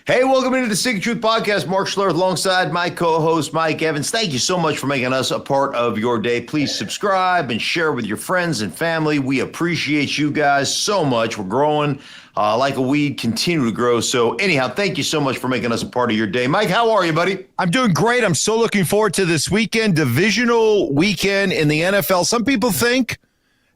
Hey, welcome into the Stinkin Truth Podcast. Mark Schlereth alongside my co-host, Mike Evans. Thank you so much for making us a part of your day. Please subscribe and share with your friends and family. We appreciate you guys so much. We're growing like a weed, continue to grow. So anyhow, thank you so much for making us a part of your day. Mike, how are you, buddy? I'm doing great. I'm so looking forward to this weekend, divisional weekend in the NFL. Some people think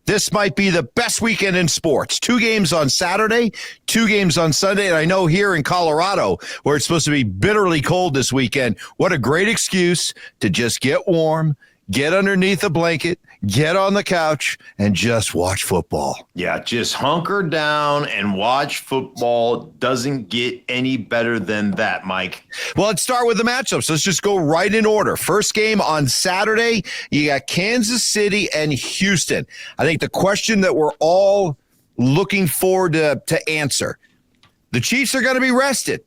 this might be the best weekend in sports. 2 games on Saturday, 2 games on Sunday. And I know here in Colorado, where it's supposed to be bitterly cold this weekend, what a great excuse to just get warm, get underneath a blanket, get on the couch, and just watch football. Yeah, just hunker down and watch football. Doesn't get any better than that, Mike. Well, let's start with the matchups. Let's just go right in order. First game on Saturday, you got Kansas City and Houston. I think the question that we're all looking forward to answer, the Chiefs are going to be rested.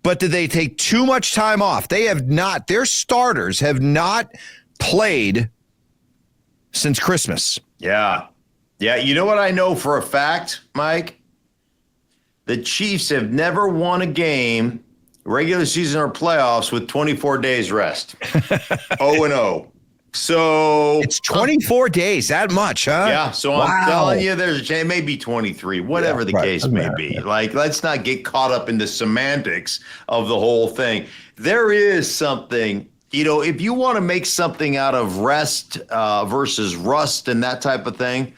But did they take too much time off? They have not. Their starters have not played since Christmas. Yeah. You know what I know for a fact, Mike? The Chiefs have never won a game, regular season or playoffs, with 24 days rest. 0-0. So it's 24 days, that much, huh? Yeah. So wow. I'm telling you, there's a chance, maybe 23, whatever the case may be. Like, let's not get caught up in the semantics of the whole thing. There is something. You know, if you want to make something out of rest versus rust and that type of thing,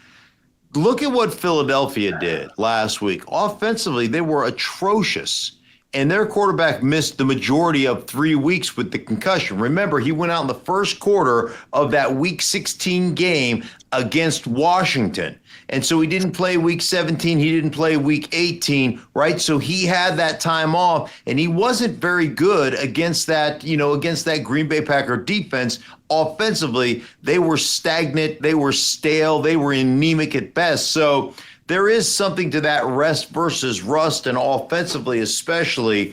look at what Philadelphia did last week. Offensively, they were atrocious, and their quarterback missed the majority of 3 weeks with the concussion. Remember, he went out in the first quarter of that Week 16 game against Washington. And so he didn't play Week 17. He didn't play Week 18, right? So he had that time off, and he wasn't very good against that, against that Green Bay Packer defense. Offensively, they were stagnant. They were stale. They were anemic at best. So there is something to that rest versus rust, and offensively especially,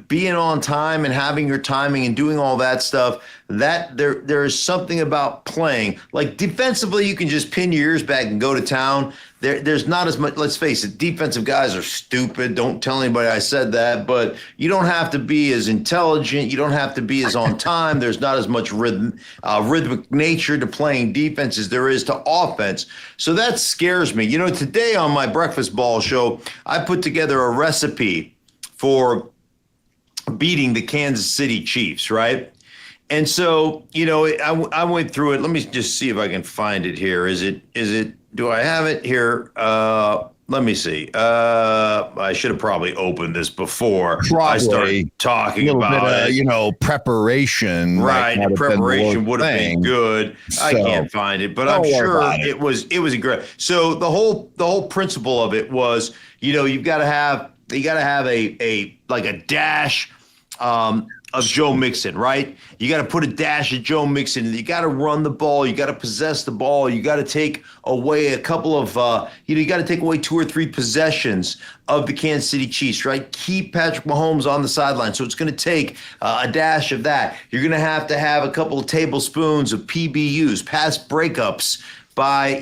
being on time and having your timing and doing all that stuff, that there is something about playing. Like defensively, you can just pin your ears back and go to town. There's not as much, let's face it, defensive guys are stupid. Don't tell anybody I said that, but you don't have to be as intelligent. You don't have to be as on time. There's not as much rhythmic nature to playing defense as there is to offense. So that scares me. Today on my Breakfast Ball show, I put together a recipe for beating the Kansas City Chiefs, right? And so, I went through it. Let me just see if I can find it here. Do I have it here? Let me see. I should have probably opened this before I started talking about it. Preparation. Right. Preparation would have been good. So, I can't find it, but I'm sure it was a great. So the whole principle of it was, you got to have a dash of Joe Mixon, right? You got to put a dash of Joe Mixon. You got to run the ball. You got to possess the ball. You got to take away a couple of, you got to take away 2 or 3 possessions of the Kansas City Chiefs, right? Keep Patrick Mahomes on the sideline. So it's going to take a dash of that. You're going to have a couple of tablespoons of PBUs, pass breakups, by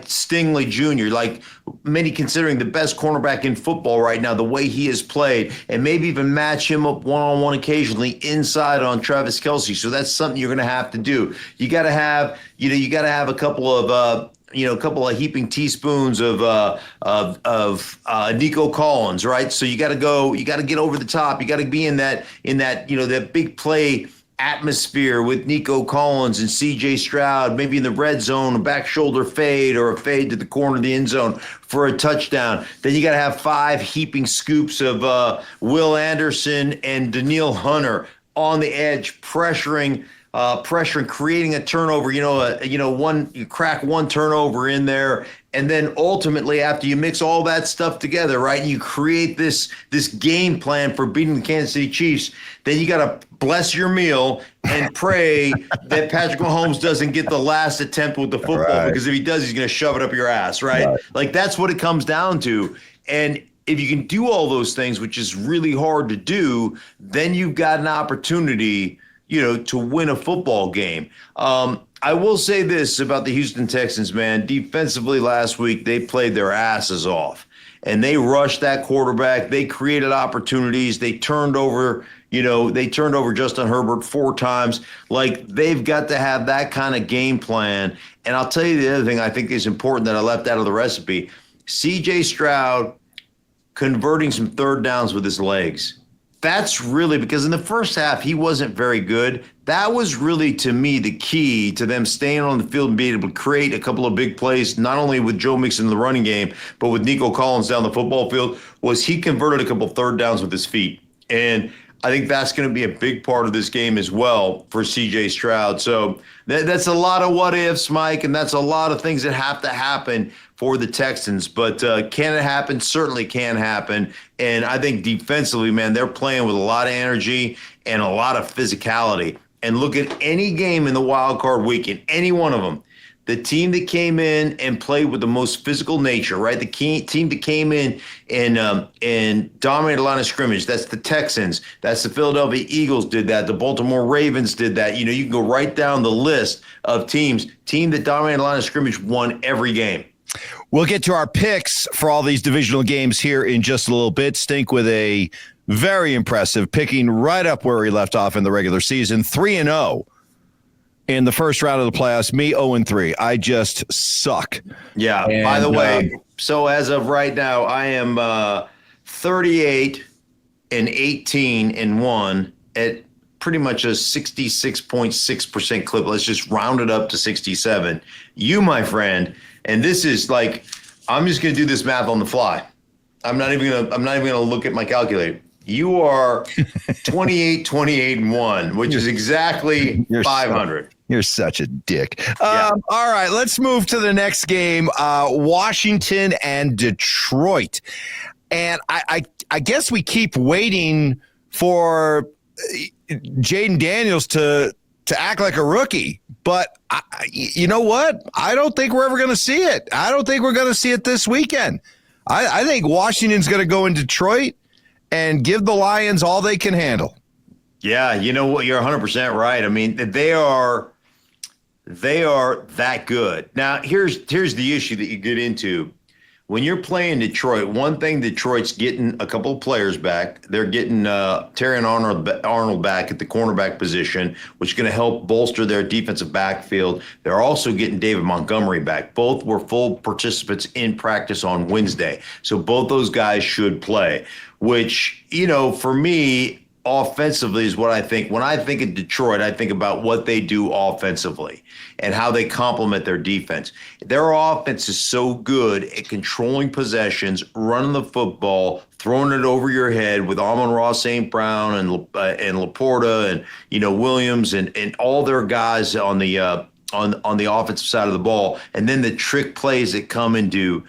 Stingley Jr., like many considering the best cornerback in football right now, the way he has played, and maybe even match him up one-on-one occasionally inside on Travis Kelce. So that's something you're going to have to do. You got to have, a couple of heaping teaspoons of Nico Collins, right? So you got to get over the top. You got to be in that that big play atmosphere with Nico Collins and C.J. Stroud, maybe in the red zone, a back shoulder fade or a fade to the corner of the end zone for a touchdown. Then you got to have 5 heaping scoops of Will Anderson and Daniil Hunter on the edge, pressuring, creating a turnover. You crack one turnover in there, and then ultimately, after you mix all that stuff together, right, and you create this game plan for beating the Kansas City Chiefs, then you got to bless your meal and pray that Patrick Mahomes doesn't get the last attempt with the football, right, because if he does, he's going to shove it up your ass, right? Like, that's what it comes down to. And if you can do all those things, which is really hard to do, then you've got an opportunity, to win a football game. I will say this about the Houston Texans, man. Defensively last week, they played their asses off. and they rushed that quarterback. They created opportunities. They turned over Justin Herbert 4 times. Like, they've got to have that kind of game plan. And I'll tell you the other thing I think is important that I left out of the recipe. C.J. Stroud converting some third downs with his legs. That's really, because in the first half, he wasn't very good. That was really, to me, the key to them staying on the field and being able to create a couple of big plays, not only with Joe Mixon in the running game, but with Nico Collins down the football field, was he converted a couple of third downs with his feet. And I think that's going to be a big part of this game as well for C.J. Stroud. So that's a lot of what ifs, Mike, and that's a lot of things that have to happen for the Texans. But can it happen? Certainly can happen. And I think defensively, man, they're playing with a lot of energy and a lot of physicality. And look at any game in the wild card weekend, any one of them. The team that came in and played with the most physical nature, right? The team that came in and dominated a line of scrimmage, that's the Texans. That's the Philadelphia Eagles did that. The Baltimore Ravens did that. You can go right down the list of teams. Team that dominated a line of scrimmage won every game. We'll get to our picks for all these divisional games here in just a little bit. Stink with a very impressive picking right up where he left off in the regular season, 3-0. In the first round of the playoffs, me 0-3. I just suck. Yeah. And, by the way, so as of right now, I am 38-18-1 at pretty much a 66.6% clip. Let's just round it up to 67. You, my friend, and this is like, I'm just going to do this math on the fly. I'm not even going to look at my calculator. You are 28-28-1, which is exactly 500. You're such a dick. Yeah. All right, let's move to the next game, Washington and Detroit. And I guess we keep waiting for Jayden Daniels to act like a rookie. But you know what? I don't think we're ever going to see it. I don't think we're going to see it this weekend. I think Washington's going to go in Detroit and give the Lions all they can handle. Yeah, you know what? You're 100% right. I mean, they are that good. Now, here's the issue that you get into. When you're playing Detroit, one thing Detroit's getting a couple of players back. They're getting Terrion Arnold back at the cornerback position, which is going to help bolster their defensive backfield. They're also getting David Montgomery back. Both were full participants in practice on Wednesday. So both those guys should play, which, for me, offensively is what I think. When I think of Detroit, I think about what they do offensively and how they complement their defense. Their offense is so good at controlling possessions, running the football, throwing it over your head with Amon-Ra St. Brown and Laporta and Williams and all their guys on the offensive side of the ball, and then the trick plays that come into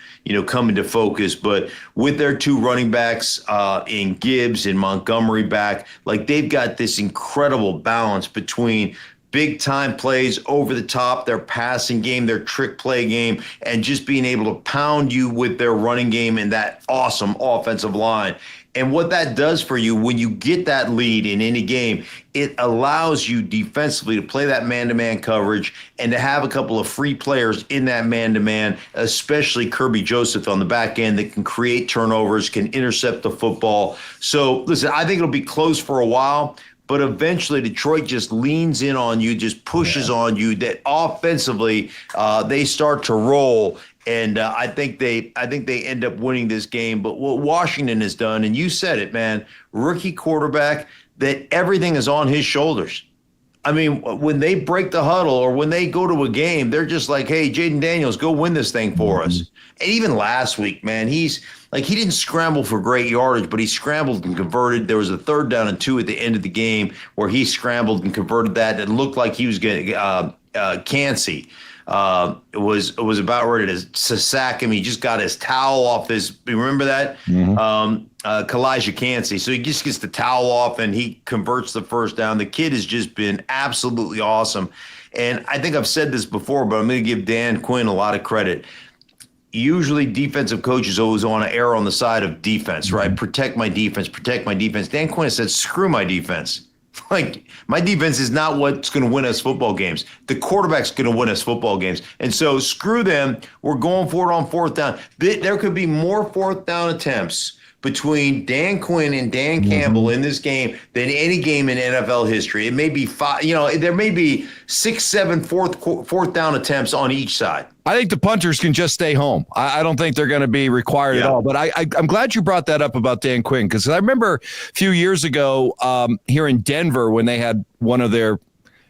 focus. But with their two running backs in Gibbs and Montgomery back, like, they've got this incredible balance between big time plays over the top, their passing game, their trick play game, and just being able to pound you with their running game and that awesome offensive line. And what that does for you when you get that lead in any game, it allows you defensively to play that man-to-man coverage and to have a couple of free players in that man-to-man, especially Kirby Joseph on the back end that can create turnovers, can intercept the football. So, listen, I think it'll be close for a while, but eventually Detroit just leans in on you, just pushes on you, that offensively they start to roll. And I think they end up winning this game. But what Washington has done, and you said it, man, rookie quarterback, that everything is on his shoulders. I mean, when they break the huddle or when they go to a game, they're just like, hey, Jayden Daniels, go win this thing for us. And even last week, man, he didn't scramble for great yardage, but he scrambled and converted. There was a 3rd down and 2 at the end of the game where he scrambled and converted that. It looked like he was getting Cansey. It was about ready to sack him. He just got his towel off his. Remember that? Kalijah Cansey. So he just gets the towel off and he converts the 1st down. The kid has just been absolutely awesome. And I think I've said this before, but I'm going to give Dan Quinn a lot of credit. Usually defensive coaches always want to err on the side of defense, right? Protect my defense, protect my defense. Dan Quinn said, screw my defense. Like, my defense is not what's going to win us football games. The quarterback's going to win us football games. And so screw them. We're going for it on fourth down. There could be more fourth down attempts between Dan Quinn and Dan Campbell in this game than any game in NFL history. It may be five, there may be 6, 7 fourth down attempts on each side. I think the punters can just stay home. I don't think they're going to be required at all. But I'm glad you brought that up about Dan Quinn, because I remember a few years ago here in Denver when they had one of their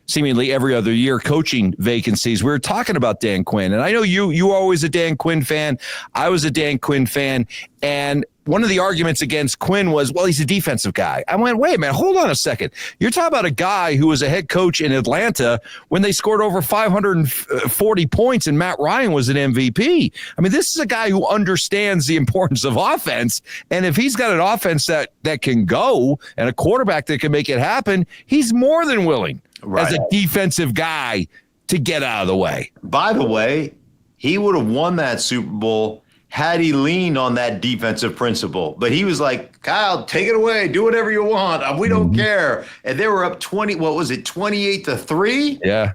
seemingly every other year coaching vacancies, we were talking about Dan Quinn. And I know you were always a Dan Quinn fan. I was a Dan Quinn fan. And one of the arguments against Quinn was, well, he's a defensive guy. I went, wait a minute, hold on a second. You're talking about a guy who was a head coach in Atlanta when they scored over 540 points and Matt Ryan was an MVP. I mean, this is a guy who understands the importance of offense. And if he's got an offense that can go and a quarterback that can make it happen, he's more than willing as a defensive guy to get out of the way. By the way, he would have won that Super Bowl had he leaned on that defensive principle. But he was like, Kyle, take it away. Do whatever you want. We don't care. And they were up 28-3? Yeah.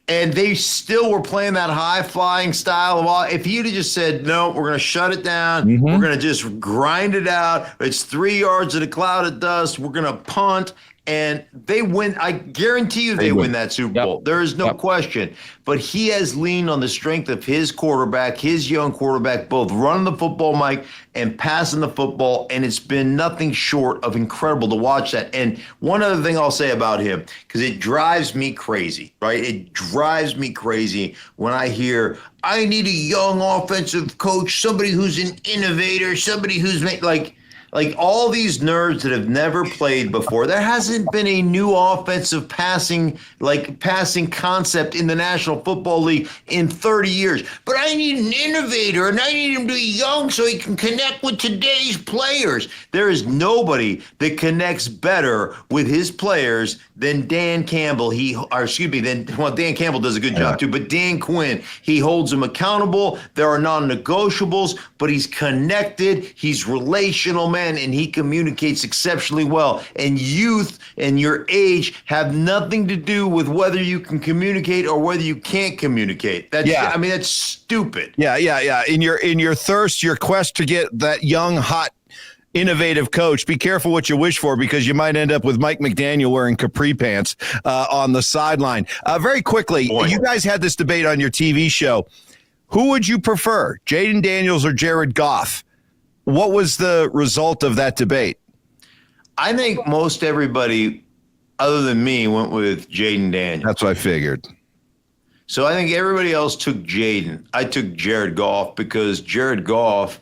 And they still were playing that high-flying style of all. If he'd have just said, no, we're going to shut it down. We're going to just grind it out. It's 3 yards in a cloud of dust. We're going to punt. And they win. I guarantee you they win that Super Bowl. There is no question. But he has leaned on the strength of his quarterback, his young quarterback, both running the football, Mike, and passing the football. And it's been nothing short of incredible to watch that. And one other thing I'll say about him, because it drives me crazy, right? It drives me crazy when I hear, I need a young offensive coach, somebody who's an innovator, somebody who's made like all these nerds that have never played before. There hasn't been a new offensive passing concept in the National Football League in 30 years. But I need an innovator, and I need him to be young so he can connect with today's players. There is nobody that connects better with his players than Dan Campbell. Dan Campbell does a good job too, but Dan Quinn, he holds them accountable. There are non-negotiables, but he's connected. He's relational, man. And he communicates exceptionally well. And youth and your age have nothing to do with whether you can communicate or whether you can't communicate. That's stupid. Yeah. In your thirst, your quest to get that young, hot, innovative coach, be careful what you wish for, because you might end up with Mike McDaniel wearing capri pants on the sideline. Very quickly, you guys had this debate on your TV show. Who would you prefer, Jayden Daniels or Jared Goff? What was the result of that debate? I think most everybody, other than me, went with Jayden Daniels. That's what I figured. So I think everybody else took Jayden. I took Jared Goff because Jared Goff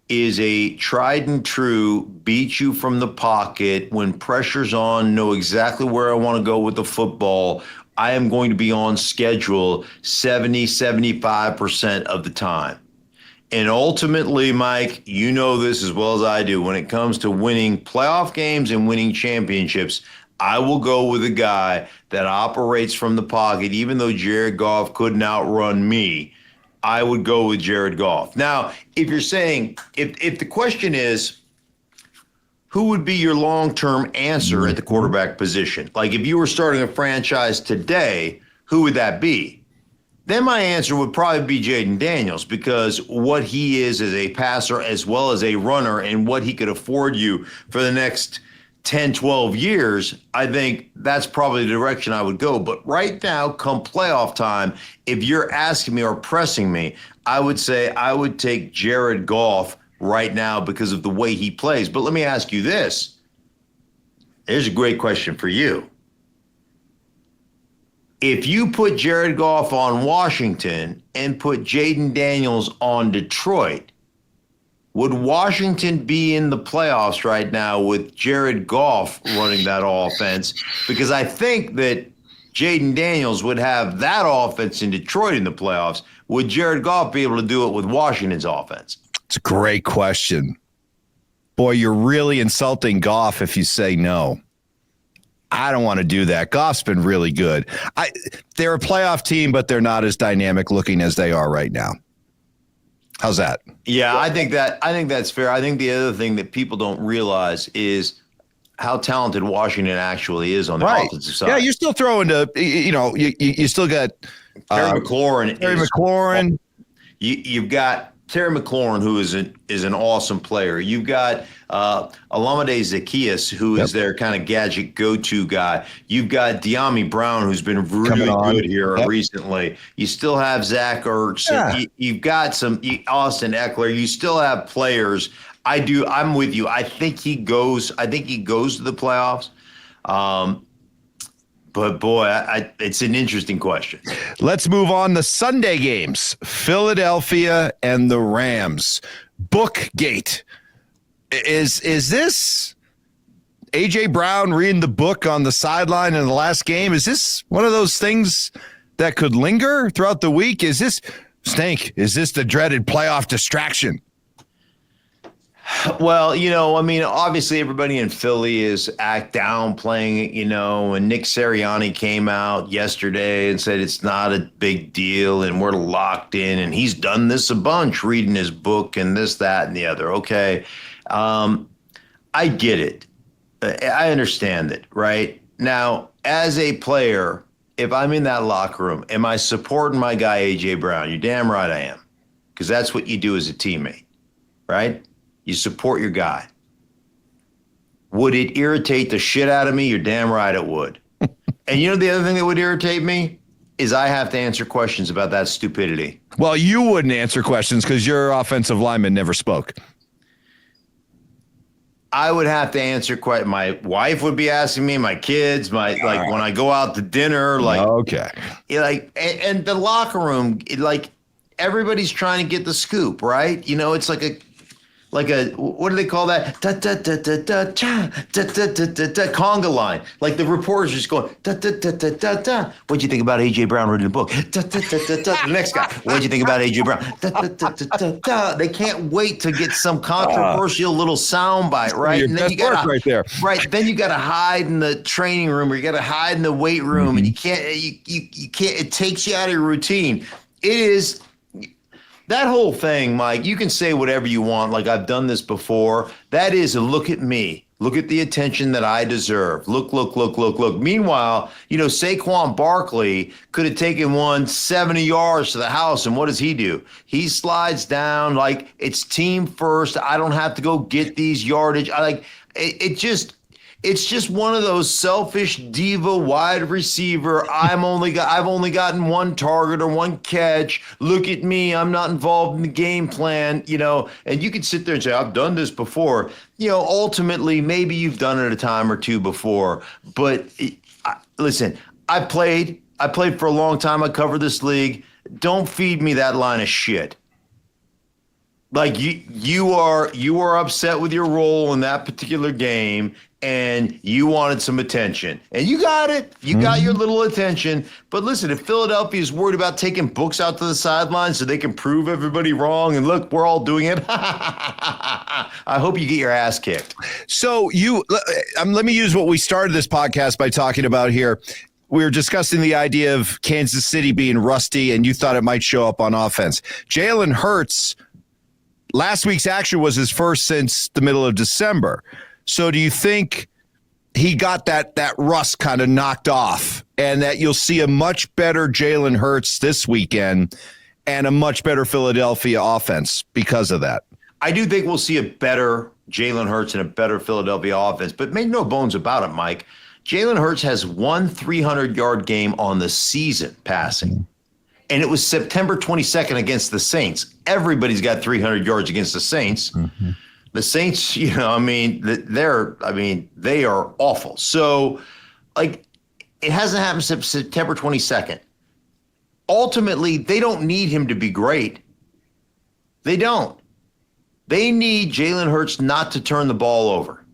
is a tried and true, beat you from the pocket when pressure's on, know exactly where I want to go with the football. I am going to be on schedule 70-75% of the time. And ultimately, Mike, you know this as well as I do. When it comes to winning playoff games and winning championships, I will go with a guy that operates from the pocket. Even though Jared Goff couldn't outrun me, I would go with Jared Goff. Now, if you're saying, if the question is, who would be your long-term answer at the quarterback position? Like if you were starting a franchise today, who would that be? Then my answer would probably be Jayden Daniels, because what he is as a passer as well as a runner and what he could afford you for the next 10, 12 years, I think that's probably the direction I would go. But right now, come playoff time, if you're asking me or pressing me, I would say I would take Jared Goff right now because of the way he plays. But let me ask you this. Here's a great question for you. If you put Jared Goff on Washington and put Jayden Daniels on Detroit, would Washington be in the playoffs right now with Jared Goff running that offense? Because I think that Jayden Daniels would have that offense in Detroit in the playoffs. Would Jared Goff be able to do it with Washington's offense? It's a great question. Boy, you're really insulting Goff if you say no. I don't want to do that. Goff's been really good. They're a playoff team, but they're not as dynamic looking as they are right now. How's that? Yeah, I think that's fair. I think the other thing that people don't realize is how talented Washington actually is on the offensive side. Yeah, you're still throwing to, you still got Terry McLaurin. You've got Terry McLaurin, who is an awesome player. You've got Olamide Zaccheaus, who is their kind of gadget go-to guy. You've got De'Ami Brown, who's been really good here recently. You still have Zach Ertz. Yeah. You've got some Austin Eckler. You still have players. I'm with you. I think he goes to the playoffs. But boy, it's an interesting question. Let's move on. The Sunday games, Philadelphia and the Rams. Bookgate. Is this A.J. Brown reading the book on the sideline in the last game? Is this one of those things that could linger throughout the week? Is this the dreaded playoff distraction? Well, obviously everybody in Philly is downplaying it, and Nick Sirianni came out yesterday and said it's not a big deal and we're locked in, and he's done this a bunch, reading his book and this, that, and the other. Okay. I get it. I understand it, right? Now, as a player, if I'm in that locker room, am I supporting my guy, A.J. Brown? You're damn right I am, because that's what you do as a teammate, right? You support your guy. Would it irritate the shit out of me? You're damn right it would. And the other thing that would irritate me is I have to answer questions about that stupidity. Well, you wouldn't answer questions because your offensive lineman never spoke. I would have to answer questions. My wife would be asking me, my kids, when I go out to dinner, okay. And the locker room, everybody's trying to get the scoop, right? It's like a what do they call that? Conga line. Like the reporters just going What'd you think about A.J. Brown reading the book? The next guy. What'd you think about A.J. Brown? They can't wait to get some controversial little soundbite, right? And then you got right there. Right. Then you got to hide in the training room, or you got to hide in the weight room, and you can't. It takes you out of your routine. It is. That whole thing, Mike, you can say whatever you want, like I've done this before. That is a look at me. Look at the attention that I deserve. Look. Meanwhile, Saquon Barkley could have taken one 70 yards to the house, and what does he do? He slides down like it's team first. I don't have to go get these yardage. It's just one of those selfish diva wide receiver. I've only gotten one target or one catch. Look at me. I'm not involved in the game plan, and you can sit there and say, I've done this before. Ultimately, maybe you've done it a time or two before. But listen, I played for a long time. I covered this league. Don't feed me that line of shit. Like you are upset with your role in that particular game, and you wanted some attention, and you got it. You got your little attention. But listen, if Philadelphia is worried about taking books out to the sidelines so they can prove everybody wrong, and look, we're all doing it. I hope you get your ass kicked. So let me use what we started this podcast by talking about here. We were discussing the idea of Kansas City being rusty, and you thought it might show up on offense. Jalen Hurts, last week's action was his first since the middle of December. So do you think he got that rust kind of knocked off, and that you'll see a much better Jalen Hurts this weekend and a much better Philadelphia offense because of that? I do think we'll see a better Jalen Hurts and a better Philadelphia offense, but make no bones about it, Mike. Jalen Hurts has one 300-yard game on the season passing. And it was September 22nd against the Saints. Everybody's got 300 yards against the Saints. Mm-hmm. The Saints, they are awful. So, it hasn't happened since September 22nd. Ultimately, they don't need him to be great. They don't. They need Jalen Hurts not to turn the ball over.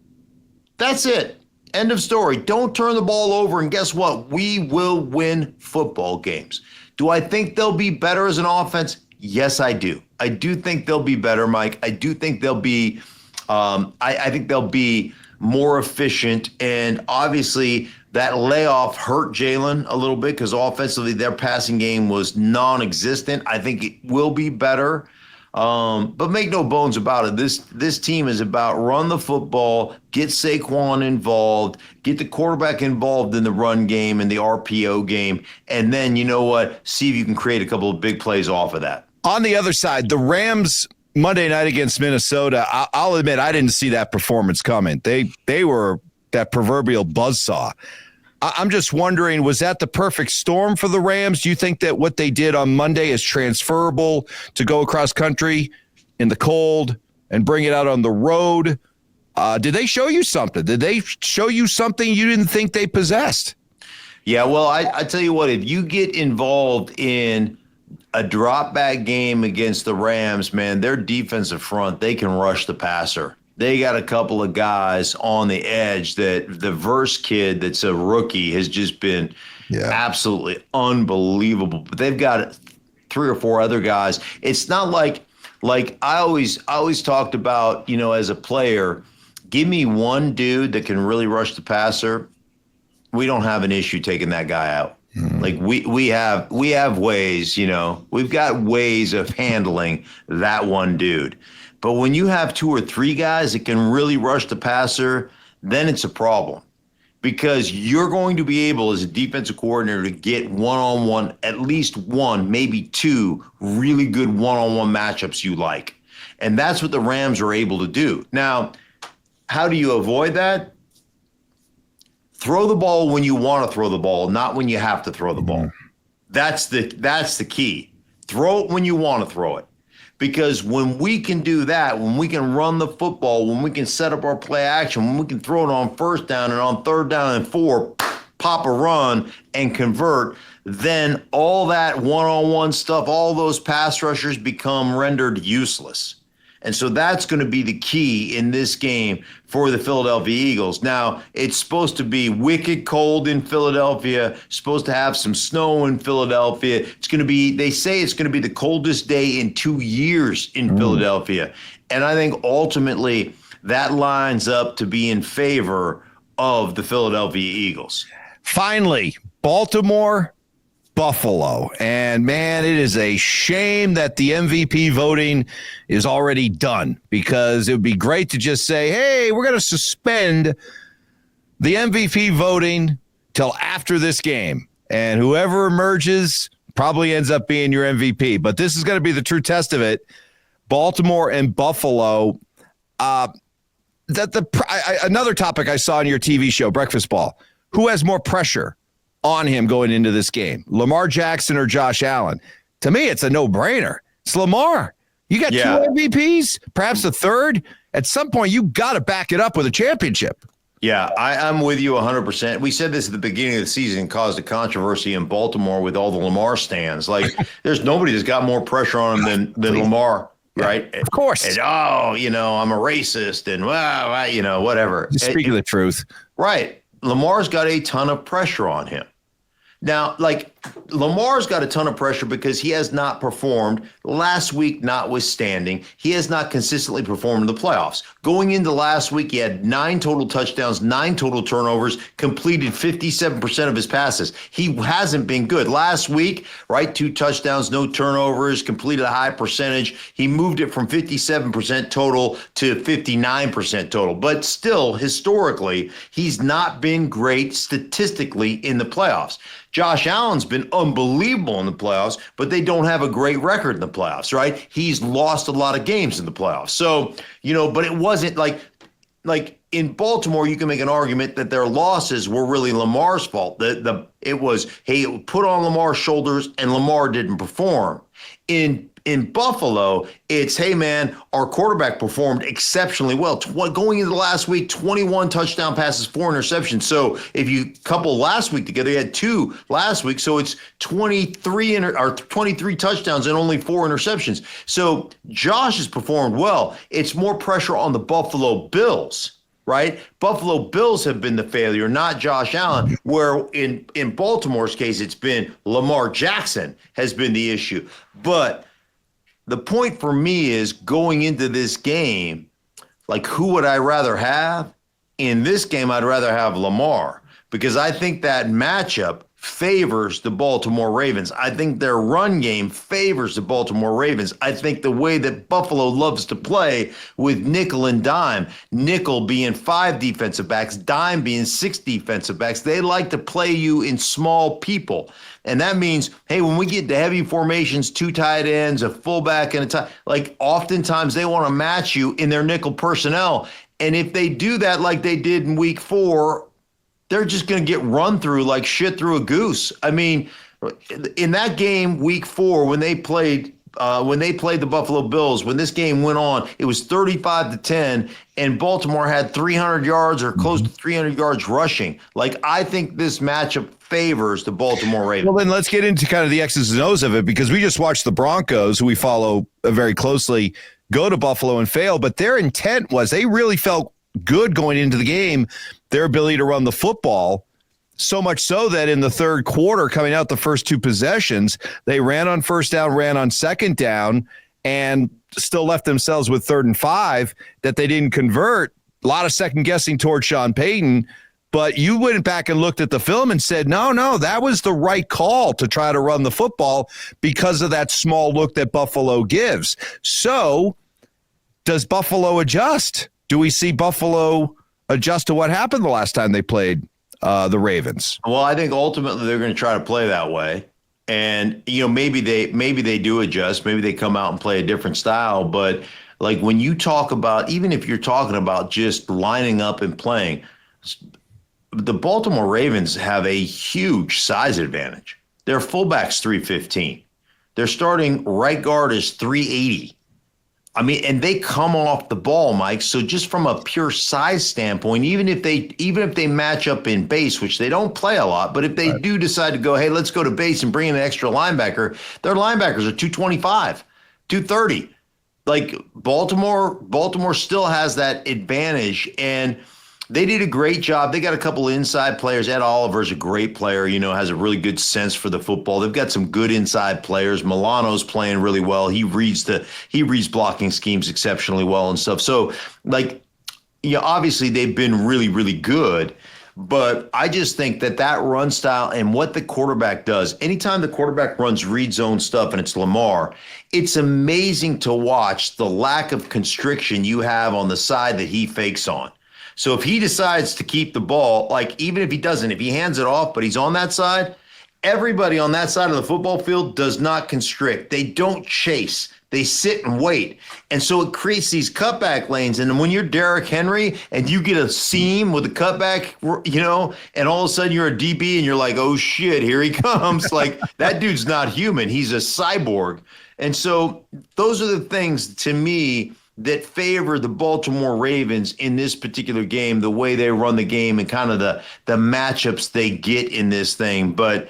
That's it. End of story. Don't turn the ball over, and guess what? We will win football games. Do I think they'll be better as an offense? Yes, I do. I do think they'll be better, Mike. I do think they'll be I think they'll be more efficient. And obviously that layoff hurt Jalen a little bit because offensively their passing game was non-existent. I think it will be better. But make no bones about it. This team is about run the football, get Saquon involved, get the quarterback involved in the run game and the RPO game, and then you know what? See if you can create a couple of big plays off of that. On the other side, the Rams Monday night against Minnesota, I'll admit I didn't see that performance coming. They were that proverbial buzzsaw. I'm just wondering, was that the perfect storm for the Rams? Do you think that what they did on Monday is transferable to go across country in the cold and bring it out on the road? Did they show you something? Did they show you something you didn't think they possessed? Yeah, well, I tell you what, if you get involved in a drop back game against the Rams, man, their defensive front, they can rush the passer. They got a couple of guys on the edge that the Verse kid that's a rookie has just been absolutely unbelievable. But they've got 3 or 4 other guys. It's not like I always talked about, as a player, give me one dude that can really rush the passer. We don't have an issue taking that guy out. Like we have ways, we've got ways of handling that one dude. But when you have 2 or 3 guys that can really rush the passer, then it's a problem because you're going to be able as a defensive coordinator to get one-on-one, at least 1, maybe 2 really good one-on-one matchups you like. And that's what the Rams are able to do. Now, how do you avoid that? Throw the ball when you want to throw the ball, not when you have to throw the ball. That's the key. Throw it when you want to throw it. Because when we can do that, when we can run the football, when we can set up our play action, when we can throw it on 1st down and on 3rd down and 4, pop a run and convert, then all that one-on-one stuff, all those pass rushers become rendered useless. And so that's going to be the key in this game for the Philadelphia Eagles. Now, it's supposed to be wicked cold in Philadelphia, supposed to have some snow in Philadelphia. They say it's going to be the coldest day in 2 years in Philadelphia. And I think ultimately that lines up to be in favor of the Philadelphia Eagles. Finally, Baltimore, Buffalo. And man, it is a shame that the MVP voting is already done because it would be great to just say, hey, we're going to suspend the MVP voting till after this game. And whoever emerges probably ends up being your MVP. But this is going to be the true test of it. Baltimore and Buffalo. Another topic I saw on your TV show, Breakfast Ball. Who has more pressure on him going into this game, Lamar Jackson or Josh Allen? To me, it's a no-brainer. It's Lamar. You got 2 MVPs, perhaps a 3rd. At some point, you got to back it up with a championship. Yeah, I'm with you 100%. We said this at the beginning of the season, caused a controversy in Baltimore with all the Lamar stands. Like, there's nobody that's got more pressure on him than Lamar, right? Of course. And, I'm a racist and, whatever. Just speaking the truth. Right. Lamar's got a ton of pressure on him. Now, Lamar's got a ton of pressure because he has not performed last week, notwithstanding. He has not consistently performed in the playoffs. Going into last week, he had 9 total touchdowns, 9 total turnovers, completed 57% of his passes. He hasn't been good. Last week, right, 2 touchdowns, no turnovers, completed a high percentage. He moved it from 57% total to 59% total. But still, historically, he's not been great statistically in the playoffs. Josh Allen's been unbelievable in the playoffs, but they don't have a great record in the playoffs, right? He's lost a lot of games in the playoffs. So, but it wasn't like in Baltimore, you can make an argument that their losses were really Lamar's fault. It was, hey, put on Lamar's shoulders and Lamar didn't perform. In Buffalo, it's, hey, man, our quarterback performed exceptionally well. Going into the last week, 21 touchdown passes, 4 interceptions. So if you couple last week together, you had 2 last week. So it's 23 touchdowns and only 4 interceptions. So Josh has performed well. It's more pressure on the Buffalo Bills. Right? Buffalo Bills have been the failure, not Josh Allen, where in Baltimore's case, it's been Lamar Jackson has been the issue. But the point for me is going into this game, who would I rather have? In this game, I'd rather have Lamar because I think that matchup favors the Baltimore Ravens. I think their run game favors the Baltimore Ravens. I think the way that Buffalo loves to play with nickel and dime, nickel being 5 defensive backs, dime being 6 defensive backs, they like to play you in small people. And that means, hey, when we get to heavy formations, 2 tight ends, a fullback, and a tight, like oftentimes they want to match you in their nickel personnel. And if they do that like they did in week 4, they're just going to get run through like shit through a goose. I mean, in that game, week 4, when they played the Buffalo Bills, when this game went on, it was 35-10, and Baltimore had 300 yards or close to 300 yards rushing. Like, I think this matchup favors the Baltimore Ravens. Well, then let's get into kind of the X's and O's of it, because we just watched the Broncos, who we follow very closely, go to Buffalo and fail. But their intent was they really felt good going into the game, their ability to run the football, so much so that in the third quarter, coming out the first 2 possessions, they ran on first down, ran on second down, and still left themselves with 3rd and 5 that they didn't convert. A lot of second guessing towards Sean Payton, but you went back and looked at the film and said, no, that was the right call to try to run the football because of that small look that Buffalo gives. So does Buffalo adjust? Do we see Buffalo adjust to what happened the last time they played the Ravens? Well, I think ultimately they're going to try to play that way. And, maybe they do adjust. Maybe they come out and play a different style. But like when you talk about, even if you're talking about just lining up and playing, the Baltimore Ravens have a huge size advantage. Their fullback's 315. Their starting right guard is 380. I mean, and they come off the ball, Mike. So just from a pure size standpoint, even if they match up in base, which they don't play a lot, but if they do decide to go, hey, let's go to base and bring in an extra linebacker, their linebackers are 225, 230. Like Baltimore still has that advantage, and they did a great job. They got a couple inside players. Ed Oliver's a great player, has a really good sense for the football. They've got some good inside players. Milano's playing really well. He reads blocking schemes exceptionally well and stuff. So, obviously they've been really, really good. But I just think that run style and what the quarterback does, anytime the quarterback runs read zone stuff and it's Lamar, it's amazing to watch the lack of constriction you have on the side that he fakes on. So if he decides to keep the ball, like even if he doesn't, if he hands it off, but he's on that side, everybody on that side of the football field does not constrict. They don't chase. They sit and wait. And so it creates these cutback lanes. And when you're Derrick Henry and you get a seam with a cutback, and all of a sudden you're a DB and you're like, oh shit, here he comes. Like that dude's not human. He's a cyborg. And so those are the things to me that favor the Baltimore Ravens in this particular game, the way they run the game and kind of the matchups they get in this thing. But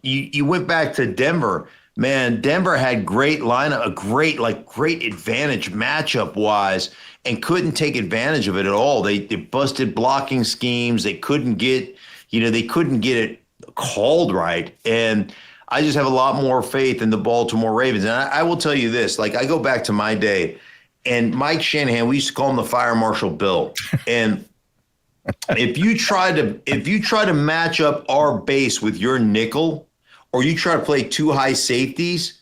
you went back to Denver. Man, Denver had great lineup, a great advantage matchup wise, and couldn't take advantage of it at all. They busted blocking schemes. They couldn't get it called right. And I just have a lot more faith in the Baltimore Ravens. And I will tell you this, I go back to my day, and Mike Shanahan, we used to call him the Fire Marshal Bill. And if you try to match up our base with your nickel, or you try to play 2 high safeties,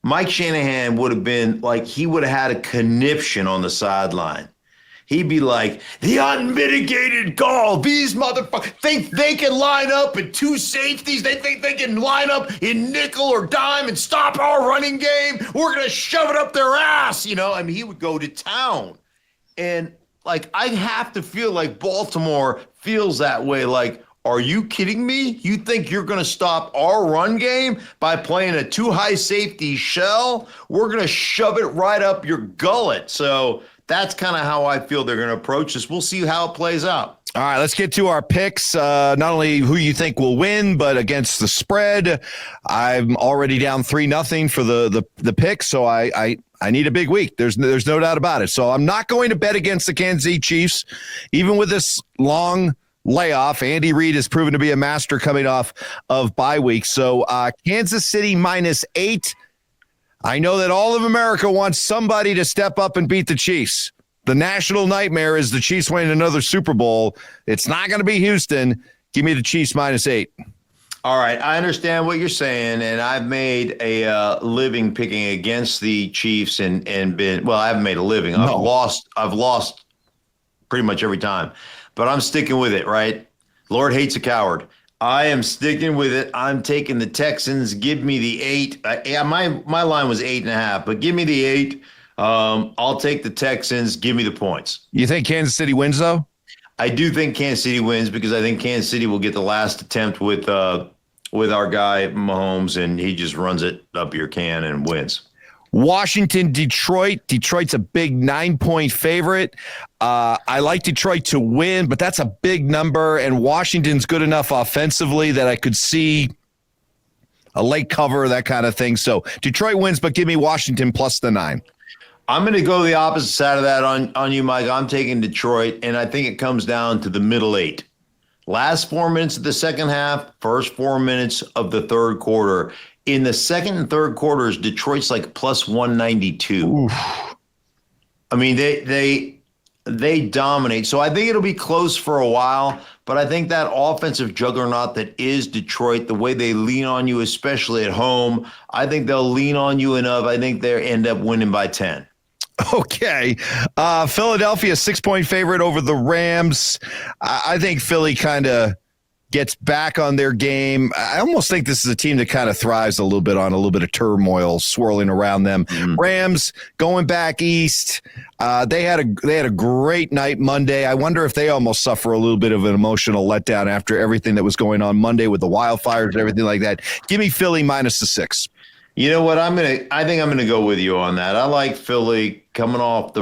Mike Shanahan would have been he would have had a conniption on the sideline. He'd be like, the unmitigated gall. These motherfuckers think they can line up in 2 safeties. They think they can line up in nickel or dime and stop our running game. We're going to shove it up their ass. He would go to town. And I have to feel like Baltimore feels that way. Are you kidding me? You think you're going to stop our run game by playing a 2 high safety shell? We're going to shove it right up your gullet. So that's kind of how I feel they're going to approach this. We'll see how it plays out. All right, let's get to our picks. Not only who you think will win, but against the spread. I'm already down 3-0 for the pick, so I need a big week. There's no doubt about it. So I'm not going to bet against the Kansas City Chiefs, even with this long layoff. Andy Reid has proven to be a master coming off of bye week. So Kansas City -8. I know that all of America wants somebody to step up and beat the Chiefs. The national nightmare is the Chiefs winning another Super Bowl. It's not going to be Houston. Give me the Chiefs -8. All right, I understand what you're saying, and I've made a living picking against the Chiefs, and been well. I haven't made a living. No. I've lost pretty much every time, but I'm sticking with it. Right, Lord hates a coward. I am sticking with it. I'm taking the Texans. Give me the 8. Yeah, my line was 8.5, but give me the 8. I'll take the Texans. Give me the points. You think Kansas City wins, though? I do think Kansas City wins because I think Kansas City will get the last attempt with our guy Mahomes, and he just runs it up your can and wins. Washington, Detroit. Detroit's a big 9-point favorite. I like Detroit to win, but that's a big number, and Washington's good enough offensively that I could see a late cover, that kind of thing. So Detroit wins, but give me Washington plus the 9. I'm going to go the opposite side of that on you, Mike. I'm taking Detroit, and I think it comes down to the middle 8. Last 4 minutes of the second half, first 4 minutes of the third quarter. In the second and third quarters, Detroit's like plus 192. Oof. I mean, they dominate. So I think it'll be close for a while, but I think that offensive juggernaut that is Detroit, the way they lean on you, especially at home, I think they'll lean on you enough. I think they end up winning by 10. Okay. Philadelphia, 6-point favorite over the Rams. I think Philly kind of gets back on their game. I almost think this is a team that kind of thrives a little bit on a little bit of turmoil swirling around them. Mm-hmm. Rams going back east. They had a great night Monday. I wonder if they almost suffer a little bit of an emotional letdown after everything that was going on Monday with the wildfires and everything like that. Give me Philly minus the 6. You know what? I think I'm gonna go with you on that. I like Philly coming off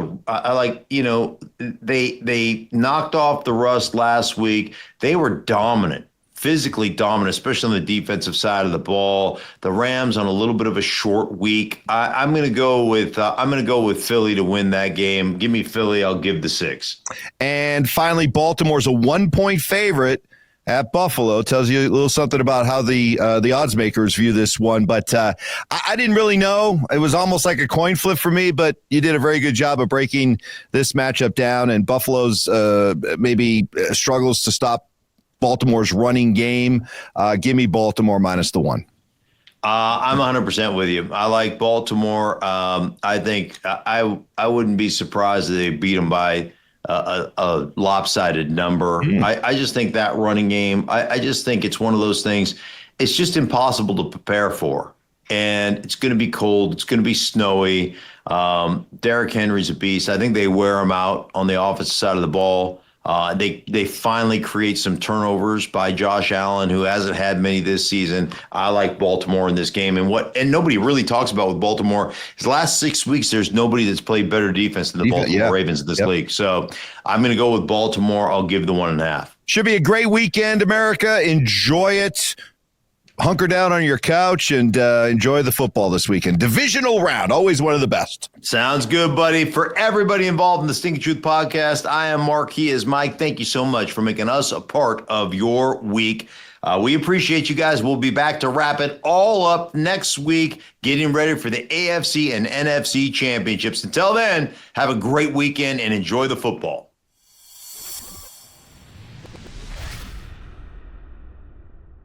they knocked off the rust last week. They were dominant, physically dominant, especially on the defensive side of the ball. The Rams on a little bit of a short week. I'm gonna go with Philly to win that game. Give me Philly. I'll give the 6. And finally, Baltimore's a 1-point favorite at Buffalo. Tells you a little something about how the odds makers view this one. But I didn't really know. It was almost like a coin flip for me, but you did a very good job of breaking this matchup down. And Buffalo's maybe struggles to stop Baltimore's running game. Give me Baltimore minus the 1. I'm 100% with you. I like Baltimore. I think I wouldn't be surprised if they beat them by a lopsided number. I just think that running game, I just think it's one of those things, it's just impossible to prepare for. And it's going to be cold. It's going to be snowy. Derrick Henry's a beast. I think they wear him out on the offensive side of the ball. They finally create some turnovers by Josh Allen, who hasn't had many this season. I like Baltimore in this game. And nobody really talks about with Baltimore, his last 6 weeks, there's nobody that's played better defense than the Baltimore Ravens in this league. So I'm going to go with Baltimore. I'll give the 1.5. Should be a great weekend, America. Enjoy it. Hunker down on your couch and enjoy the football this weekend. Divisional round, always one of the best. Sounds good, buddy. For everybody involved in the Stinkin Truth podcast, I am Mark. He is Mike. Thank you so much for making us a part of your week. We appreciate you guys. We'll be back to wrap it all up next week, getting ready for the AFC and NFC championships. Until then, have a great weekend and enjoy the football.